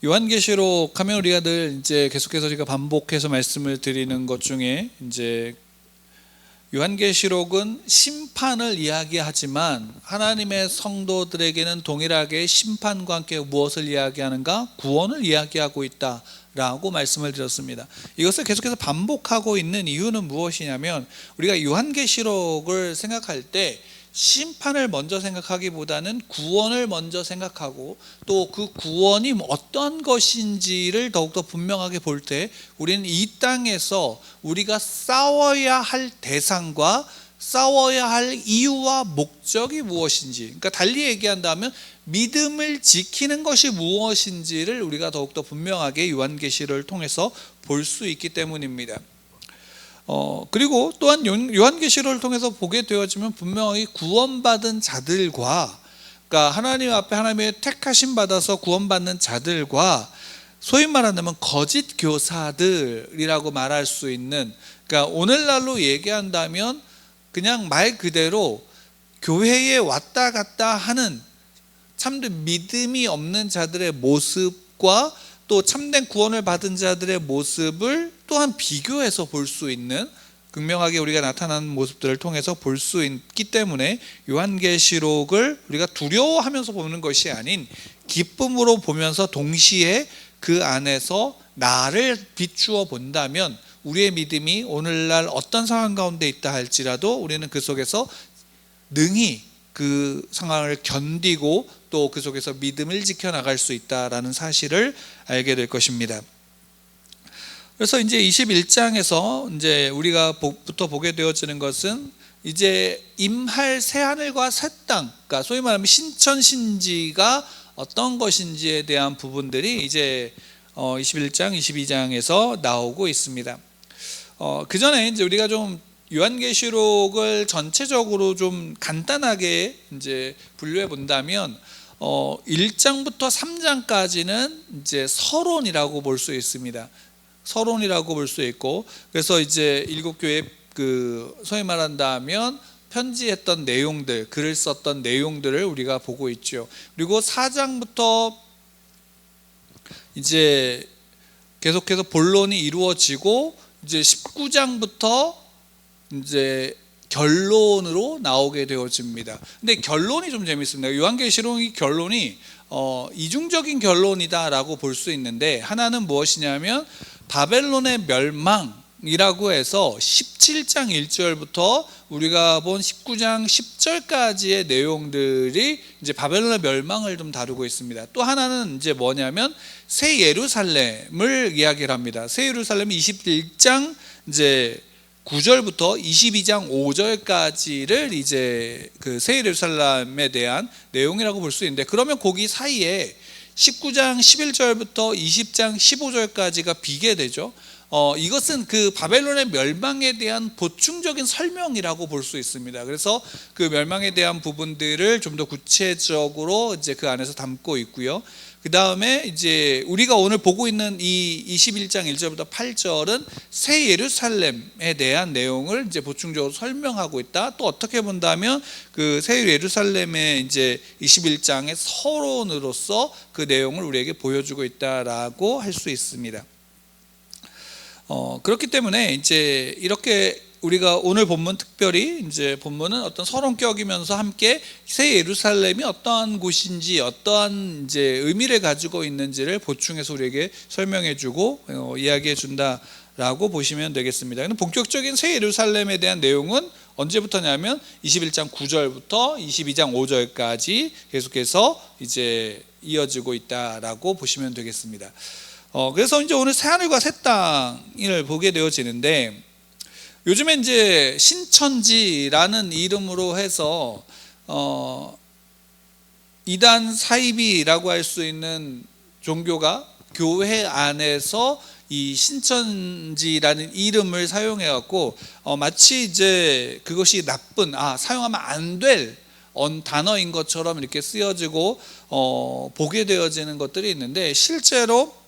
요한계시록 하면 우리가 늘 이제 계속해서 우리가 반복해서 말씀을 드리는 것 중에 이제 요한계시록은 심판을 이야기하지만 하나님의 성도들에게는 동일하게 심판과 함께 무엇을 이야기하는가? 구원을 이야기하고 있다라고 말씀을 드렸습니다. 이것을 계속해서 반복하고 있는 이유는 무엇이냐면 우리가 요한계시록을 생각할 때 심판을 먼저 생각하기보다는 구원을 먼저 생각하고 또 그 구원이 어떤 것인지를 더욱더 분명하게 볼 때 우리는 이 땅에서 우리가 싸워야 할 대상과 싸워야 할 이유와 목적이 무엇인지, 그러니까 달리 얘기한다면 믿음을 지키는 것이 무엇인지를 우리가 더욱더 분명하게 요한계시를 통해서 볼 수 있기 때문입니다. 그리고 또한 요한계시록을 통해서 보게 되어지면 분명히 구원받은 자들과, 그러니까 하나님 앞에 하나님의 택하심 받아서 구원받는 자들과 소위 말하면 거짓 교사들이라고 말할 수 있는, 그러니까 오늘날로 얘기한다면 그냥 말 그대로 교회에 왔다 갔다 하는 참된 믿음이 없는 자들의 모습과 또 참된 구원을 받은 자들의 모습을 또한 비교해서 볼 수 있는, 극명하게 우리가 나타나는 모습들을 통해서 볼 수 있기 때문에 요한계시록을 우리가 두려워하면서 보는 것이 아닌 기쁨으로 보면서 동시에 그 안에서 나를 비추어 본다면 우리의 믿음이 오늘날 어떤 상황 가운데 있다 할지라도 우리는 그 속에서 능히 그 상황을 견디고 또 그 속에서 믿음을 지켜나갈 수 있다라는 사실을 알게 될 것입니다. 그래서 이제 21장에서 이제 우리가 부터 보게 되어지는 것은 이제 임할 새 하늘과 새 땅, 그러니까 소위 말하면 신천신지가 어떤 것인지에 대한 부분들이 이제 21장, 22장에서 나오고 있습니다. 그 전에 이제 우리가 좀 요한계시록을 전체적으로 좀 간단하게 이제 분류해 본다면 1장부터 3장까지는 이제 서론이라고 볼 수 있습니다. 서론이라고 볼 수 있고, 그래서 이제 일곱 교회 그 소위 말한다면 편지했던 내용들, 글을 썼던 내용들을 우리가 보고 있죠. 그리고 4장부터 이제 계속해서 본론이 이루어지고 이제 19장부터 이제 결론으로 나오게 되어집니다. 근데 결론이 좀 재밌습니다. 요한계시록의 결론이 이중적인 결론이다라고 볼 수 있는데, 하나는 무엇이냐면 바벨론의 멸망이라고 해서 17장 1절부터 우리가 본 19장 10절까지의 내용들이 이제 바벨론의 멸망을 좀 다루고 있습니다. 또 하나는 이제 뭐냐면 새 예루살렘을 이야기를 합니다. 새 예루살렘이 21장 이제 9절부터 22장 5절까지를 이제 그 새 예루살렘에 대한 내용이라고 볼 수 있는데, 그러면 거기 사이에 19장 11절부터 20장 15절까지가 비게 되죠. 이것은 그 바벨론의 멸망에 대한 보충적인 설명이라고 볼 수 있습니다. 그래서 그 멸망에 대한 부분들을 좀 더 구체적으로 이제 그 안에서 담고 있고요. 그 다음에 이제 우리가 오늘 보고 있는 이 21장 1절부터 8절은 새 예루살렘에 대한 내용을 이제 보충적으로 설명하고 있다. 또 어떻게 본다면 그 새 예루살렘의 이제 21장의 서론으로서 그 내용을 우리에게 보여주고 있다라고 할 수 있습니다. 그렇기 때문에 이제 이렇게 우리가 오늘 본문, 특별히 이제 본문은 어떤 서론격이면서 함께 새 예루살렘이 어떠한 곳인지 어떠한 이제 의미를 가지고 있는지를 보충해서 우리에게 설명해주고 이야기해준다라고 보시면 되겠습니다. 근데 본격적인 새 예루살렘에 대한 내용은 언제부터냐면 21장 9절부터 22장 5절까지 계속해서 이제 이어지고 있다라고 보시면 되겠습니다. 그래서 이제 오늘 새 하늘과 새 땅을 보게 되어지는데, 요즘에 이제 신천지라는 이름으로 해서 이단 사이비라고 할 수 있는 종교가 교회 안에서 이 신천지라는 이름을 사용해 갖고 마치 이제 그것이 나쁜, 사용하면 안 될 단어인 것처럼 이렇게 쓰여지고 보게 되어지는 것들이 있는데, 실제로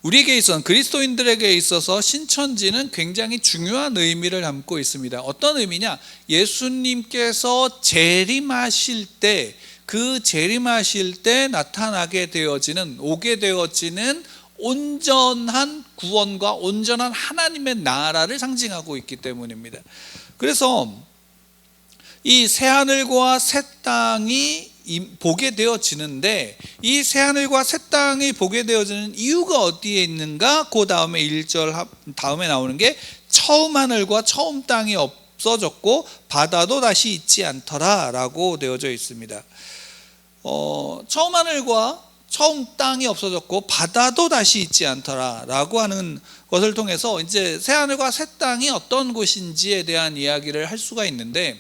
우리에게 있어서, 그리스도인들에게 있어서 신천지는 굉장히 중요한 의미를 담고 있습니다. 어떤 의미냐? 예수님께서 재림하실 때 그 재림하실 때 나타나게 되어지는, 오게 되어지는 온전한 구원과 온전한 하나님의 나라를 상징하고 있기 때문입니다. 그래서 이 새하늘과 새 땅이 보게 되어지는데, 이 새하늘과 새 땅이 보게 되어지는 이유가 어디에 있는가? 그 다음에 1절 다음에 나오는 게 처음 하늘과 처음 땅이 없어졌고 바다도 다시 있지 않더라 라고 되어져 있습니다. 처음 하늘과 처음 땅이 없어졌고 바다도 다시 있지 않더라 라고 하는 것을 통해서 이제 새하늘과 새 땅이 어떤 곳인지에 대한 이야기를 할 수가 있는데,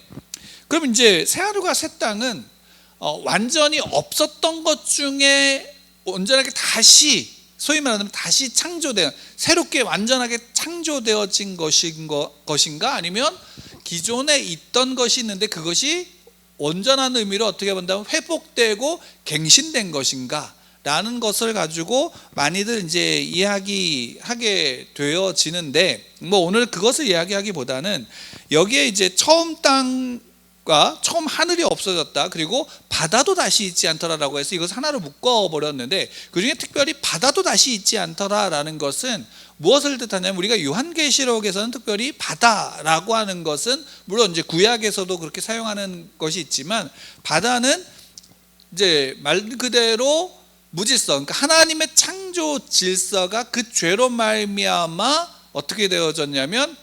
그럼 이제 새하늘과 새 땅은 완전히 없었던 것 중에 온전하게 다시, 소위 말하면 다시 창조된, 새롭게 완전하게 창조되어진 것인가, 아니면 기존에 있던 것이 있는데 그것이 온전한 의미로 어떻게 본다면 회복되고 갱신된 것인가 라는 것을 가지고 많이들 이제 이야기하게 되어지는데, 뭐 오늘 그것을 이야기하기보다는 여기에 이제 처음 땅과 처음 하늘이 없어졌다, 그리고 바다도 다시 있지 않더라라고 해서 이것을 하나로 묶어버렸는데, 그 중에 특별히 바다도 다시 있지 않더라라는 것은 무엇을 뜻하냐면, 우리가 요한계시록에서는 특별히 바다라고 하는 것은 물론 이제 구약에서도 그렇게 사용하는 것이 있지만, 바다는 이제 말 그대로 무질서, 그러니까 하나님의 창조 질서가 그 죄로 말미암아 어떻게 되어졌냐면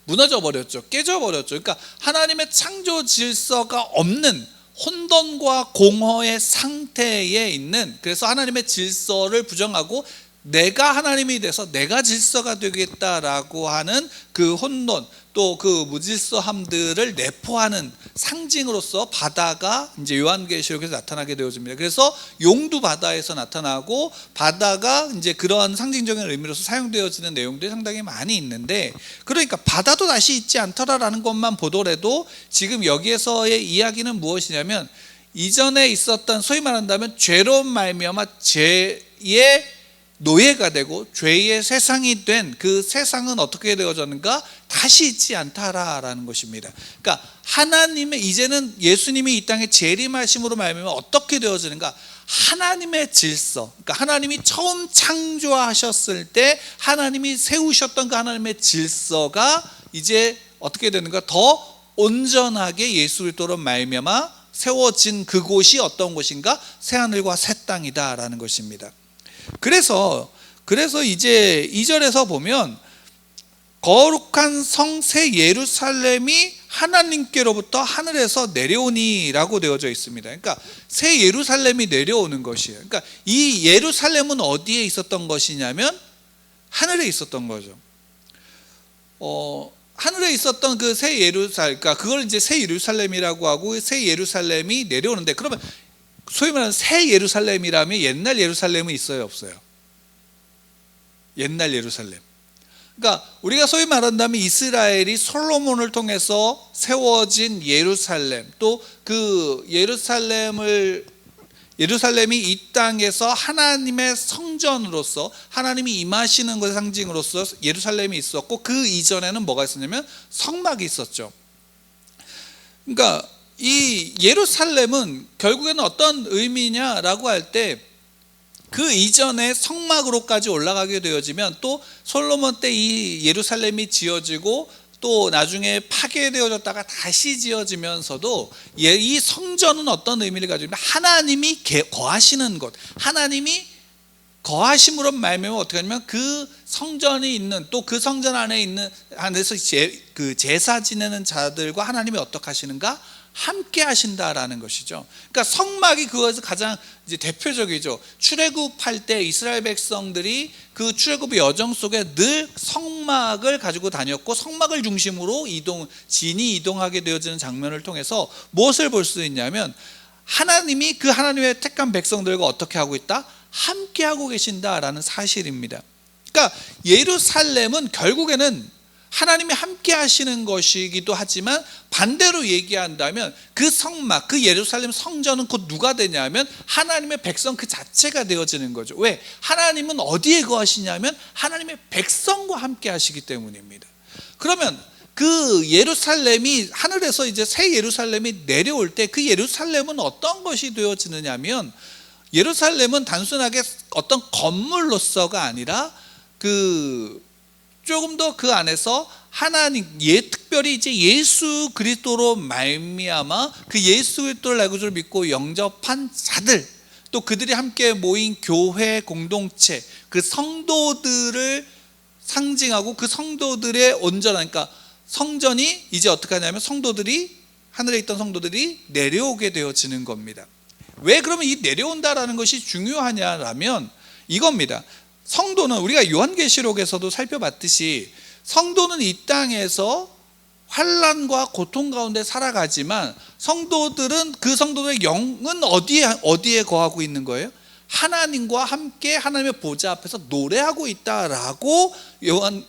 무너져 버렸죠. 깨져 버렸죠. 그러니까 하나님의 창조 질서가 없는 혼돈과 공허의 상태에 있는, 그래서 하나님의 질서를 부정하고 내가 하나님이 돼서 내가 질서가 되겠다라고 하는 그 혼돈, 또 그 무질서함들을 내포하는 상징으로서 바다가 이제 요한계시록에서 나타나게 되어집니다. 그래서 용도 바다에서 나타나고, 바다가 이제 그러한 상징적인 의미로서 사용되어지는 내용들이 상당히 많이 있는데, 그러니까 바다도 다시 있지 않더라라는 것만 보더라도 지금 여기에서의 이야기는 무엇이냐면, 이전에 있었던 소위 말한다면 죄로 말미암아 죄의 노예가 되고 죄의 세상이 된 그 세상은 어떻게 되어졌는가? 다시 있지 않다라는 것입니다. 그러니까 하나님의, 이제는 예수님이 이 땅에 재림하심으로 말미암아 어떻게 되어지는가? 하나님의 질서, 그러니까 하나님이 처음 창조하셨을 때 하나님이 세우셨던 그 하나님의 질서가 이제 어떻게 되는가? 더 온전하게 예수 그리스도로 말미암아 세워진 그곳이 어떤 곳인가? 새하늘과 새 땅이다라는 것입니다. 그래서 이제 2절에서 보면 거룩한 성 새 예루살렘이 하나님께로부터 하늘에서 내려오니라고 되어져 있습니다. 그러니까 새 예루살렘이 내려오는 것이에요. 그러니까 이 예루살렘은 어디에 있었던 것이냐면 하늘에 있었던 거죠. 하늘에 있었던 그 새 예루살렘, 그러니까 그걸 이제 새 예루살렘이라고 하고, 새 예루살렘이 내려오는데, 그러면 소위 말하는 새 예루살렘이라면 옛날 예루살렘은 있어요, 없어요? 옛날 예루살렘. 그러니까 우리가 소위 말한다면 이스라엘이 솔로몬을 통해서 세워진 예루살렘, 또 그 예루살렘이 이 땅에서 하나님의 성전으로서 하나님이 임하시는 것의 상징으로서 예루살렘이 있었고, 그 이전에는 뭐가 있었냐면 성막이 있었죠. 그러니까 이 예루살렘은 결국에는 어떤 의미냐라고 할 때, 그 이전에 성막으로까지 올라가게 되어지면, 또 솔로몬 때 이 예루살렘이 지어지고 또 나중에 파괴되어졌다가 다시 지어지면서도 이 성전은 어떤 의미를 가지고 있냐면 하나님이 거하시는 곳, 하나님이 거하심으로 말미암아 어떻게 하냐면 그 성전이 있는, 또 그 성전 안에 있는 안에서 그 제사 지내는 자들과 하나님이 어떻게 하시는가? 함께 하신다라는 것이죠. 그러니까 성막이 그것에서 가장 이제 대표적이죠. 출애굽할 때 이스라엘 백성들이 그 출애굽의 여정 속에 늘 성막을 가지고 다녔고, 성막을 중심으로 진이 이동하게 되어지는 장면을 통해서 무엇을 볼 수 있냐면, 하나님이 그 하나님의 택한 백성들과 어떻게 하고 있다? 함께 하고 계신다라는 사실입니다. 그러니까 예루살렘은 결국에는 하나님이 함께 하시는 것이기도 하지만, 반대로 얘기한다면 그 성막, 그 예루살렘 성전은 곧 누가 되냐면 하나님의 백성 그 자체가 되어지는 거죠. 왜? 하나님은 어디에 거하시냐면 하나님의 백성과 함께 하시기 때문입니다. 그러면 그 예루살렘이 하늘에서 이제 새 예루살렘이 내려올 때 그 예루살렘은 어떤 것이 되어지느냐면, 예루살렘은 단순하게 어떤 건물로서가 아니라 그 조금 더 그 안에서 하나님, 특별히 이제 예수 그리스도로 말미암아 그 예수 그리스도를 알고 믿고 영접한 자들, 또 그들이 함께 모인 교회 공동체, 그 성도들을 상징하고 그 성도들의 온전한, 그러니까 성전이 이제 어떻게 하냐면 성도들이, 하늘에 있던 성도들이 내려오게 되어지는 겁니다. 왜 그러면 이 내려온다라는 것이 중요하냐라면 이겁니다. 성도는 우리가 요한계시록에서도 살펴봤듯이 성도는 이 땅에서 환난과 고통 가운데 살아가지만 성도들은, 그 성도들의 영은 어디에 거하고 있는 거예요? 하나님과 함께 하나님의 보좌 앞에서 노래하고 있다라고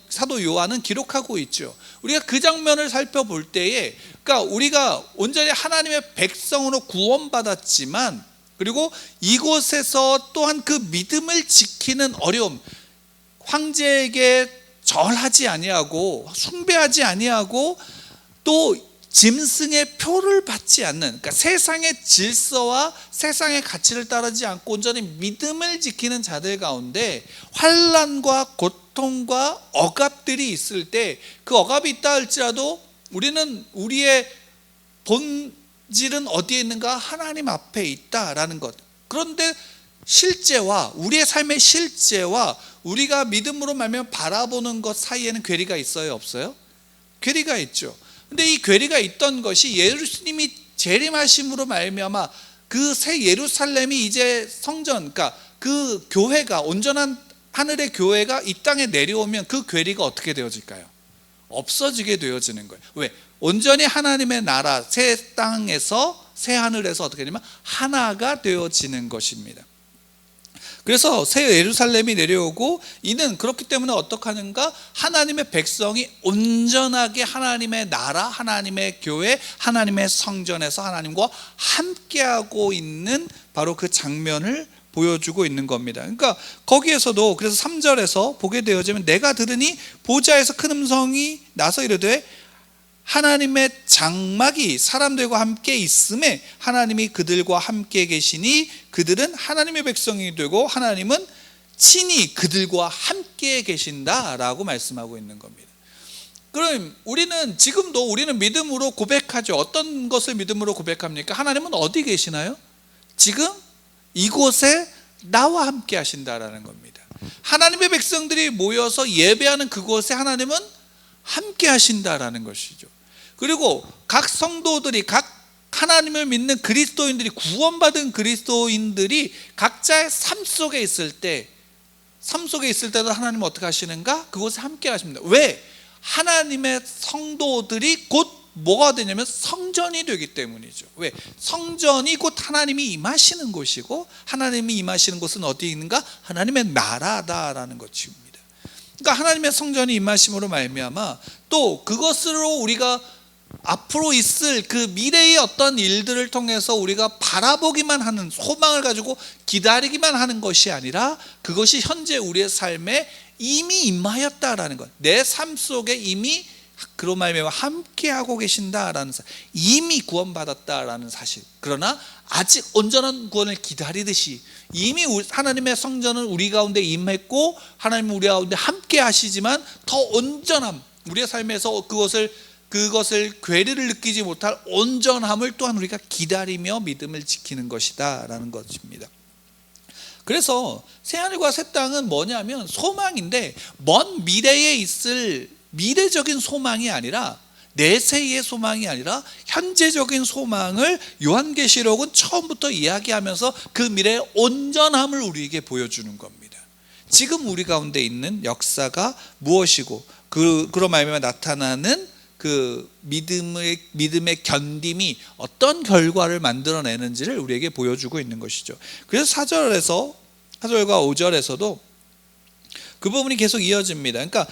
사도 요한은 기록하고 있죠. 우리가 그 장면을 살펴볼 때에, 그러니까 우리가 온전히 하나님의 백성으로 구원받았지만, 그리고 이곳에서 또한 그 믿음을 지키는 어려움, 황제에게 절하지 아니하고 숭배하지 아니하고 또 짐승의 표를 받지 않는, 그러니까 세상의 질서와 세상의 가치를 따르지 않고 온전히 믿음을 지키는 자들 가운데 환난과 고통과 억압들이 있을 때, 그 억압이 있다 할지라도 우리는 우리의 본질은 어디에 있는가? 하나님 앞에 있다라는 것. 그런데 실제와 우리의 삶의 실제와 우리가 믿음으로 말미암아 바라보는 것 사이에는 괴리가 있어요, 없어요? 괴리가 있죠. 근데 이 괴리가 있던 것이 예수님이 재림하심으로 말미암아 그 새 예루살렘이 이제 성전, 그러니까 그 교회가, 온전한 하늘의 교회가 이 땅에 내려오면 그 괴리가 어떻게 되어질까요? 없어지게 되어지는 거예요. 왜? 온전히 하나님의 나라, 새 땅에서, 새 하늘에서 어떻게 되냐면 하나가 되어지는 것입니다. 그래서 새 예루살렘이 내려오고, 이는 그렇기 때문에 어떻게 하는가? 하나님의 백성이 온전하게 하나님의 나라, 하나님의 교회, 하나님의 성전에서 하나님과 함께하고 있는 바로 그 장면을 보여주고 있는 겁니다. 그러니까 거기에서도, 그래서 3절에서 보게 되어지면, 내가 들으니 보좌에서 큰 음성이 나서 이르되 하나님의 장막이 사람들과 함께 있음에 하나님이 그들과 함께 계시니 그들은 하나님의 백성이 되고 하나님은 친히 그들과 함께 계신다라고 말씀하고 있는 겁니다. 그럼 우리는 지금도 우리는 믿음으로 고백하죠. 어떤 것을 믿음으로 고백합니까? 하나님은 어디 계시나요? 지금 이곳에 나와 함께 하신다라는 겁니다. 하나님의 백성들이 모여서 예배하는 그곳에 하나님은 함께 하신다라는 것이죠. 그리고 각 성도들이, 각 하나님을 믿는 그리스도인들이, 구원받은 그리스도인들이 각자의 삶 속에 있을 때도 하나님은 어떻게 하시는가? 그곳에 함께 하십니다. 왜? 하나님의 성도들이 곧 뭐가 되냐면 성전이 되기 때문이죠. 왜? 성전이 곧 하나님이 임하시는 곳이고, 하나님이 임하시는 곳은 어디에 있는가? 하나님의 나라다라는 것입니다. 그러니까 하나님의 성전이 임하심으로 말미암아 또 그것으로 우리가 앞으로 있을 그 미래의 어떤 일들을 통해서 우리가 바라보기만 하는, 소망을 가지고 기다리기만 하는 것이 아니라 그것이 현재 우리의 삶에 이미 임하였다라는 것, 내 삶 속에 이미 그로 말미암아 함께하고 계신다라는 사실, 이미 구원받았다라는 사실. 그러나 아직 온전한 구원을 기다리듯이 이미 하나님의 성전은 우리 가운데 임했고 하나님은 우리 가운데 함께 하시지만 더 온전함, 우리의 삶에서 그것을 괴리를 느끼지 못할 온전함을 또한 우리가 기다리며 믿음을 지키는 것이다 라는 것입니다. 그래서 새하늘과 새 땅은 뭐냐면 소망인데, 먼 미래에 있을 미래적인 소망이 아니라, 내세의 소망이 아니라 현재적인 소망을 요한계시록은 처음부터 이야기하면서 그 미래의 온전함을 우리에게 보여주는 겁니다. 지금 우리 가운데 있는 역사가 무엇이고 그로 말미암아 나타나는 그 믿음의 견딤이 어떤 결과를 만들어내는지를 우리에게 보여주고 있는 것이죠. 그래서 4절과 5절에서도 그 부분이 계속 이어집니다. 그러니까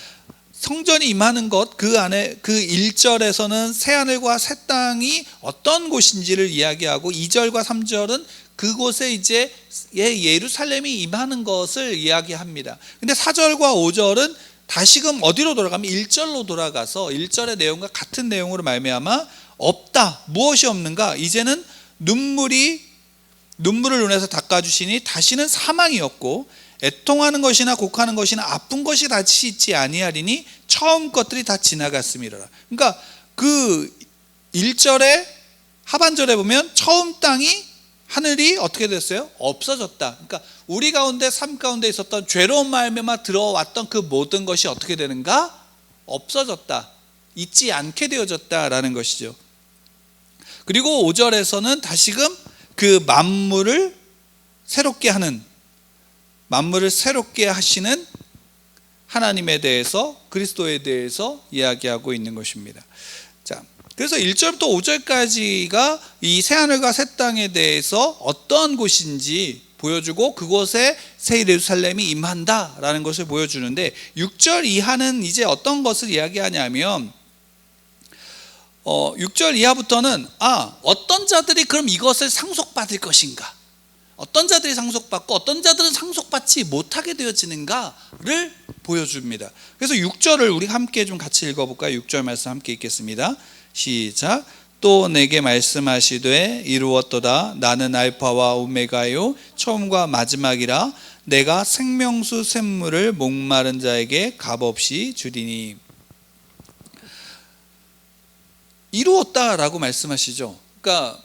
성전이 임하는 것, 그 안에 그 1절에서는 새하늘과 새 땅이 어떤 곳인지를 이야기하고, 2절과 3절은 그곳에 이제 예루살렘이 임하는 것을 이야기합니다. 근데 4절과 5절은 다시금 어디로 돌아가면 1절로 돌아가서 1절의 내용과 같은 내용으로 말미암아 없다. 무엇이 없는가? 이제는 눈물을 눈에서 닦아주시니 다시는 사망이 없고 애통하는 것이나 곡하는 것이나 아픈 것이 다시 있지 아니하리니 처음 것들이 다 지나갔음이라. 그러니까 그 1절의 하반절에 보면 처음 땅이 하늘이 어떻게 됐어요? 없어졌다. 그러니까 우리 가운데 삶 가운데 있었던 죄로운 말미암아 들어왔던 그 모든 것이 어떻게 되는가? 없어졌다. 있지 않게 되어졌다라는 것이죠. 그리고 5절에서는 다시금 그 만물을 새롭게 하시는 하나님에 대해서, 그리스도에 대해서 이야기하고 있는 것입니다. 자, 그래서 1절부터 5절까지가 이 새하늘과 새 땅에 대해서 어떤 곳인지 보여주고 그곳에 새 예루살렘이 임한다라는 것을 보여주는데, 6절 이하는 이제 어떤 것을 이야기하냐면 6절 이하부터는 어떤 자들이 그럼 이것을 상속받을 것인가, 어떤 자들이 상속받고 어떤 자들은 상속받지 못하게 되어지는가를 보여줍니다. 그래서 6절을 우리 함께 좀 같이 읽어볼까요? 6절 말씀 함께 읽겠습니다. 시작. 또 내게 말씀하시되 이루었도다. 나는 알파와 오메가요 처음과 마지막이라. 내가 생명수 샘물을 목마른 자에게 값없이 주리니. 이루었다라고 말씀하시죠. 그러니까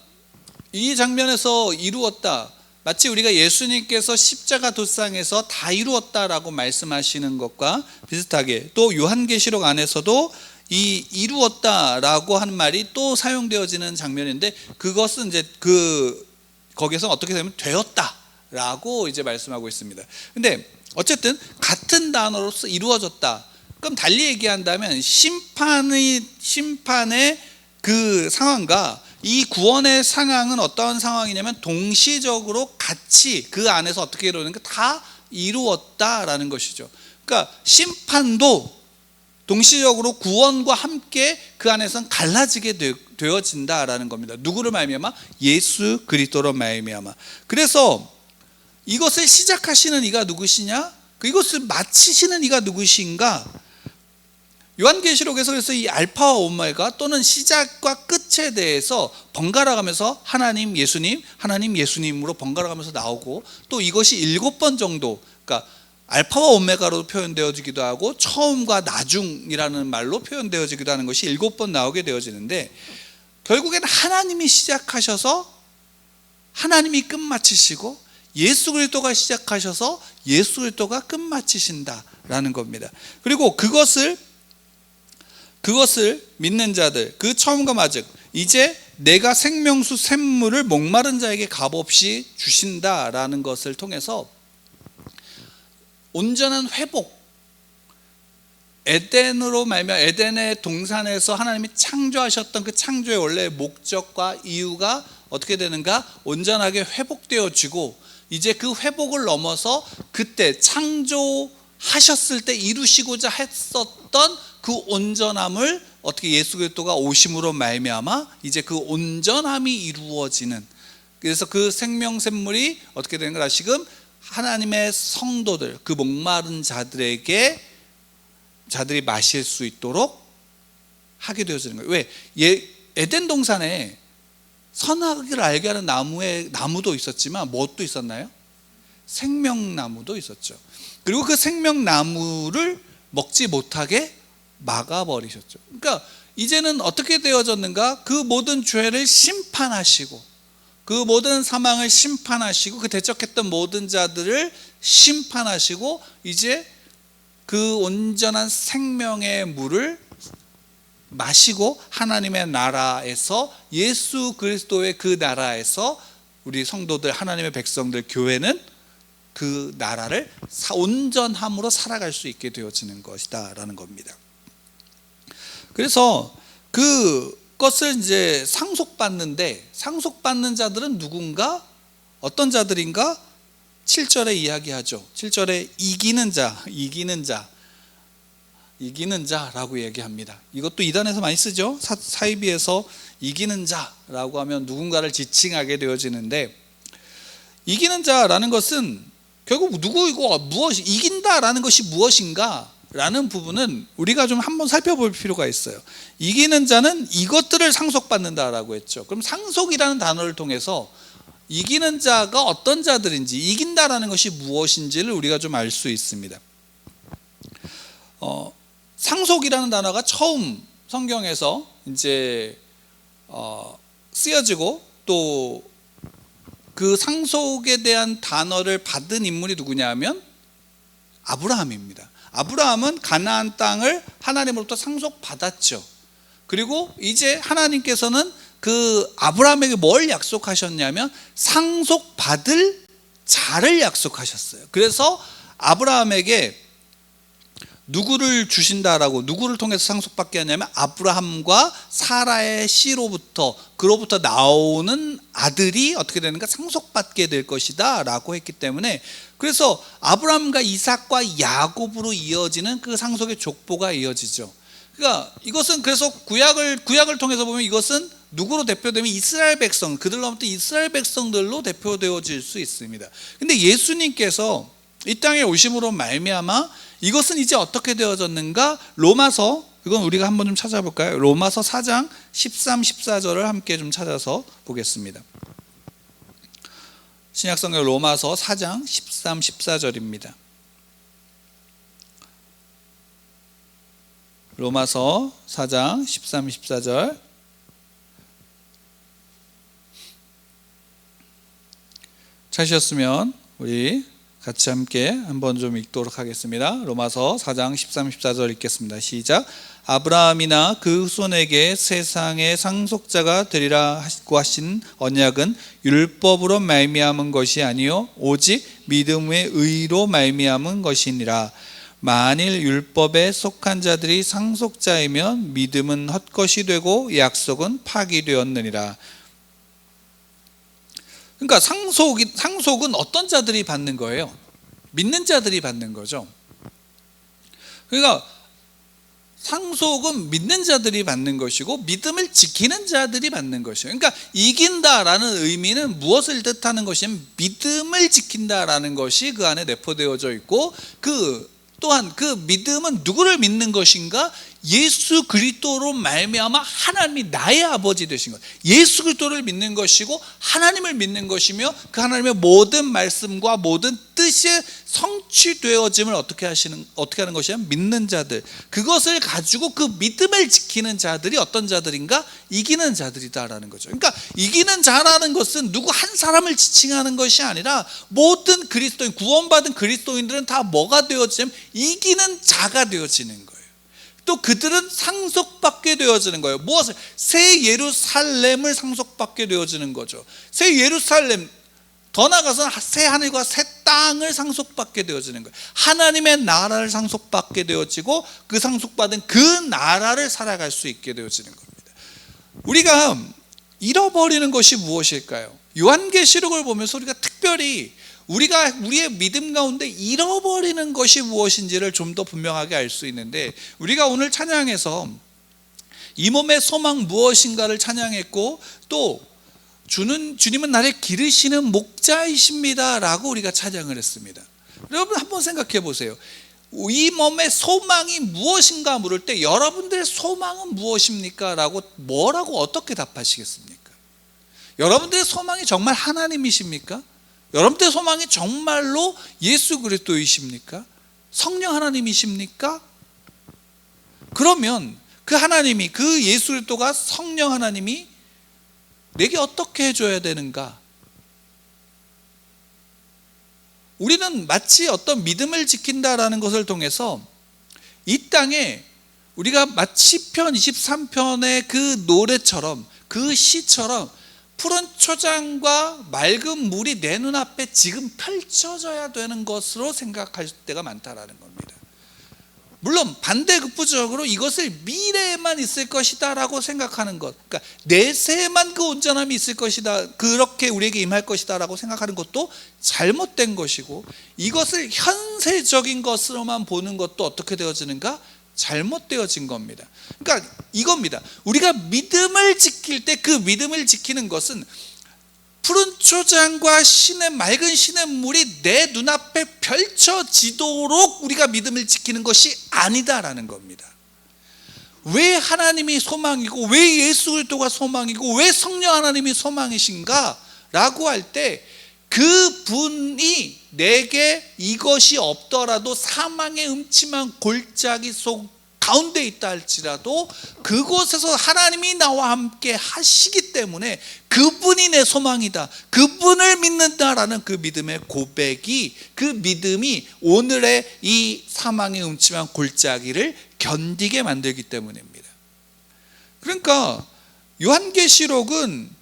이 장면에서 이루었다, 마치 우리가 예수님께서 십자가 도상에서 다 이루었다라고 말씀하시는 것과 비슷하게, 또 요한계시록 안에서도 이 이루었다라고 하는 말이 또 사용되어지는 장면인데, 그것은 이제 거기서 어떻게 되면 되었다라고 이제 말씀하고 있습니다. 근데 어쨌든 같은 단어로서 이루어졌다. 그럼 달리 얘기한다면 심판의 그 상황과 이 구원의 상황은 어떠한 상황이냐면 동시적으로 같이 그 안에서 어떻게 이루어지는가 다 이루었다라는 것이죠. 그러니까 심판도 동시적으로 구원과 함께 그 안에서는 갈라지게 되어진다라는 겁니다. 누구를 말미암아? 예수 그리스도로 말미암아. 그래서 이것을 시작하시는 이가 누구시냐? 이것을 마치시는 이가 누구신가? 요한계시록에서 그래서 이 알파와 오메가 또는 시작과 끝에 대해서 번갈아 가면서 하나님 예수님, 하나님 예수님으로 번갈아 가면서 나오고, 또 이것이 7번 정도, 그러니까 알파와 오메가로 표현되어지기도 하고 처음과 나중이라는 말로 표현되어지기도 하는 것이 7번 나오게 되어지는데, 결국에는 하나님이 시작하셔서 하나님이 끝마치시고 예수 그리스도가 시작하셔서 예수 그리스도가 끝마치신다라는 겁니다. 그리고 그것을 믿는 자들, 그 처음과 마지막, 이제 내가 생명수 샘물을 목마른 자에게 값없이 주신다라는 것을 통해서 온전한 회복, 에덴으로 말미암아 에덴의 동산에서 하나님이 창조하셨던 그 창조의 원래 목적과 이유가 어떻게 되는가? 온전하게 회복되어지고, 이제 그 회복을 넘어서 그때 창조하셨을 때 이루시고자 했었던 그 온전함을 어떻게 예수 그리스도가 오심으로 말미암아 이제 그 온전함이 이루어지는, 그래서 그 생명샘물이 어떻게 되는 거라? 지금 하나님의 성도들, 그 목마른 자들이 마실 수 있도록 하게 되어지는 거예요. 왜? 에덴 동산에 선악을 알게 하는 나무도 있었지만 무엇도 있었나요? 생명나무도 있었죠. 그리고 그 생명나무를 먹지 못하게 막아버리셨죠. 그러니까 이제는 어떻게 되어졌는가? 그 모든 죄를 심판하시고, 그 모든 사망을 심판하시고, 그 대적했던 모든 자들을 심판하시고, 이제 그 온전한 생명의 물을 마시고 하나님의 나라에서, 예수 그리스도의 그 나라에서 우리 성도들, 하나님의 백성들, 교회는 그 나라를 온전함으로 살아갈 수 있게 되어지는 것이다 라는 겁니다. 그래서 그것을 이제 상속받는 자들은 누군가? 어떤 자들인가? 7절에 이야기하죠. 7절에 이기는 자라고 얘기합니다. 이것도 이단에서 많이 쓰죠. 사이비에서 이기는 자라고 하면 누군가를 지칭하게 되어지는데, 이기는 자라는 것은 결국 누구이고 이긴다라는 것이 무엇인가? 라는 부분은 우리가 좀 한번 살펴볼 필요가 있어요. 이기는 자는 이것들을 상속받는다라고 했죠. 그럼 상속이라는 단어를 통해서 이기는 자가 어떤 자들인지, 이긴다라는 것이 무엇인지를 우리가 좀 알 수 있습니다. 상속이라는 단어가 처음 성경에서 이제 쓰여지고 또 그 상속에 대한 단어를 받은 인물이 누구냐 하면 아브라함입니다. 아브라함은 가나안 땅을 하나님으로부터 상속받았죠. 그리고 이제 하나님께서는 그 아브라함에게 뭘 약속하셨냐면 상속받을 자를 약속하셨어요. 그래서 아브라함에게 누구를 주신다라고, 누구를 통해서 상속받게 하냐면 아브라함과 사라의 씨로부터, 그로부터 나오는 아들이 어떻게 되는가, 상속받게 될 것이다 라고 했기 때문에, 그래서 아브라함과 이삭과 야곱으로 이어지는 그 상속의 족보가 이어지죠. 그러니까 이것은, 그래서 구약을 통해서 보면 이것은 누구로 대표되면 이스라엘 백성, 그들로부터 이스라엘 백성들로 대표되어질 수 있습니다. 근데 예수님께서 이 땅에 오심으로 말미암아 이것은 이제 어떻게 되어졌는가? 로마서, 이건 우리가 한번 좀 찾아볼까요? 로마서 4장 13, 14절을 함께 좀 찾아서 보겠습니다. 신약성경 로마서 4장 13, 14절입니다. 로마서 4장 13, 14절. 찾으셨으면 우리 같이 함께 한번 좀 읽도록 하겠습니다. 로마서 4장 13, 14절 읽겠습니다. 시작. 아브라함이나 그 후손에게 세상의 상속자가 되리라 하고 하신 언약은 율법으로 말미암은 것이 아니요 오직 믿음의 의로 말미암은 것이니라. 만일 율법에 속한 자들이 상속자이면 믿음은 헛것이 되고 약속은 파기되었느니라. 그러니까 상속은 어떤 자들이 받는 거예요? 믿는 자들이 받는 거죠. 그러니까 상속은 믿는 자들이 받는 것이고 믿음을 지키는 자들이 받는 것이에요. 그러니까 이긴다라는 의미는 무엇을 뜻하는 것이냐면 믿음을 지킨다라는 것이 그 안에 내포되어져 있고, 또한 그 믿음은 누구를 믿는 것인가? 예수 그리스도로 말미암아 하나님이 나의 아버지 되신 것, 예수 그리스도를 믿는 것이고 하나님을 믿는 것이며, 그 하나님의 모든 말씀과 모든 뜻이 성취되어짐을 어떻게 하는 것이냐면 믿는 자들, 그것을 가지고 그 믿음을 지키는 자들이 어떤 자들인가? 이기는 자들이다라는 거죠. 그러니까 이기는 자라는 것은 누구 한 사람을 지칭하는 것이 아니라 모든 그리스도인, 구원받은 그리스도인들은 다 뭐가 되어지냐면 이기는 자가 되어지는 거예요. 또 그들은 상속받게 되어지는 거예요. 무엇을? 새 예루살렘을 상속받게 되어지는 거죠. 새 예루살렘, 더 나아가서는 새 하늘과 새 땅을 상속받게 되어지는 거예요. 하나님의 나라를 상속받게 되어지고 그 상속받은 그 나라를 살아갈 수 있게 되어지는 겁니다. 우리가 잃어버리는 것이 무엇일까요? 요한계시록을 보면서 우리가 특별히 우리의 믿음 가운데 잃어버리는 것이 무엇인지를 좀 더 분명하게 알 수 있는데, 우리가 오늘 찬양에서 이 몸의 소망 무엇인가를 찬양했고, 또 주님은 나를 기르시는 목자이십니다 라고 우리가 찬양을 했습니다. 여러분 한번 생각해 보세요. 이 몸의 소망이 무엇인가 물을 때 여러분들의 소망은 무엇입니까? 라고 뭐라고 어떻게 답하시겠습니까? 여러분들의 소망이 정말 하나님이십니까? 여러분들의 소망이 정말로 예수 그리스도이십니까? 성령 하나님이십니까? 그러면 그 하나님이, 그 예수 그리스도가, 성령 하나님이 내게 어떻게 해줘야 되는가? 우리는 마치 어떤 믿음을 지킨다라는 것을 통해서 이 땅에 우리가 마치 시편 23편의 그 노래처럼, 그 시처럼 푸른 초장과 맑은 물이 내 눈앞에 지금 펼쳐져야 되는 것으로 생각할 때가 많다라는 겁니다. 물론 반대급부적으로 이것을 미래에만 있을 것이다 라고 생각하는 것, 그러니까 내세에만 그 온전함이 있을 것이다, 그렇게 우리에게 임할 것이다 라고 생각하는 것도 잘못된 것이고, 이것을 현세적인 것으로만 보는 것도 어떻게 되어지는가? 잘못되어진 겁니다. 그러니까 이겁니다. 우리가 믿음을 지킬 때 그 믿음을 지키는 것은 푸른 초장과 맑은 시냇물이 내 눈앞에 펼쳐지도록 우리가 믿음을 지키는 것이 아니다라는 겁니다. 왜 하나님이 소망이고 왜 예수 그리스도가 소망이고 왜 성령 하나님이 소망이신가 라고 할 때, 그분이 내게 이것이 없더라도 사망의 음침한 골짜기 속 가운데 있다 할지라도 그곳에서 하나님이 나와 함께 하시기 때문에 그분이 내 소망이다, 그분을 믿는다라는 그 믿음의 고백이, 그 믿음이 오늘의 이 사망의 음침한 골짜기를 견디게 만들기 때문입니다. 그러니까 요한계시록은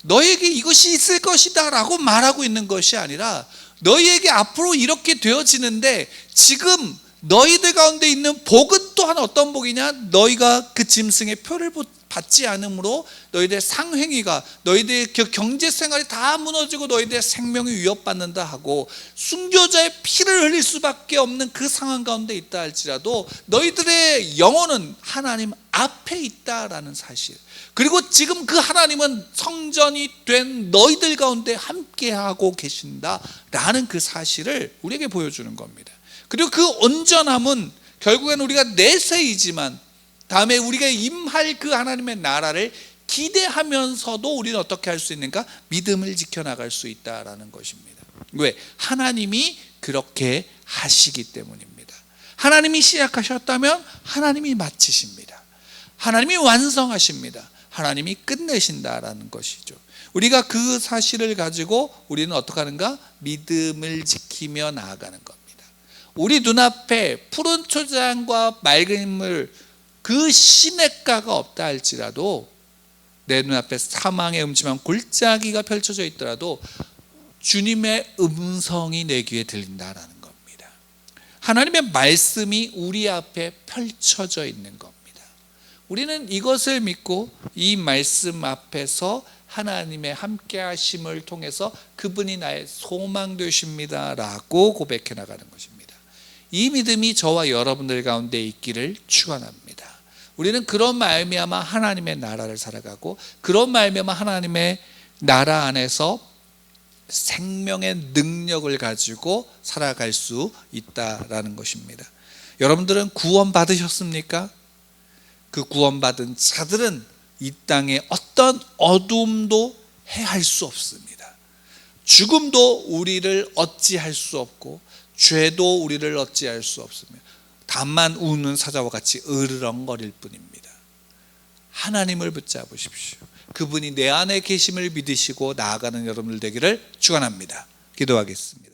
너에게 이것이 있을 것이다 라고 말하고 있는 것이 아니라, 너희에게 앞으로 이렇게 되어지는데 지금 너희들 가운데 있는 복은 또한 어떤 복이냐, 너희가 그 짐승의 표를 받지 않으므로 너희들의 상행위가, 너희들의 경제생활이 다 무너지고 너희들의 생명이 위협받는다 하고, 순교자의 피를 흘릴 수밖에 없는 그 상황 가운데 있다 할지라도 너희들의 영혼은 하나님 앞에 있다라는 사실, 그리고 지금 그 하나님은 성전이 된 너희들 가운데 함께하고 계신다라는 그 사실을 우리에게 보여주는 겁니다. 그리고 그 온전함은 결국에는 우리가 내세이지만 다음에 우리가 임할 그 하나님의 나라를 기대하면서도 우리는 어떻게 할 수 있는가? 믿음을 지켜나갈 수 있다라는 것입니다. 왜? 하나님이 그렇게 하시기 때문입니다. 하나님이 시작하셨다면 하나님이 마치십니다. 하나님이 완성하십니다. 하나님이 끝내신다라는 것이죠. 우리가 그 사실을 가지고 우리는 어떻게 하는가? 믿음을 지키며 나아가는 겁니다. 우리 눈앞에 푸른 초장과 맑은 물, 그 시냇가가 없다 할지라도, 내 눈앞에 사망의 음침한 골짜기가 펼쳐져 있더라도 주님의 음성이 내 귀에 들린다라는 겁니다. 하나님의 말씀이 우리 앞에 펼쳐져 있는 겁니다. 우리는 이것을 믿고 이 말씀 앞에서 하나님의 함께 하심을 통해서 그분이 나의 소망 되십니다 라고 고백해 나가는 것입니다. 이 믿음이 저와 여러분들 가운데 있기를 축원합니다. 우리는 그런 말미암아 하나님의 나라를 살아가고, 그런 말미암아 하나님의 나라 안에서 생명의 능력을 가지고 살아갈 수 있다라는 것입니다. 여러분들은 구원 받으셨습니까? 그 구원받은 자들은 이 땅에 어떤 어둠도 해할 수 없습니다. 죽음도 우리를 어찌할 수 없고 죄도 우리를 어찌할 수 없으며 다만 우는 사자와 같이 으르렁거릴 뿐입니다. 하나님을 붙잡으십시오. 그분이 내 안에 계심을 믿으시고 나아가는 여러분들 되기를 축원합니다. 기도하겠습니다.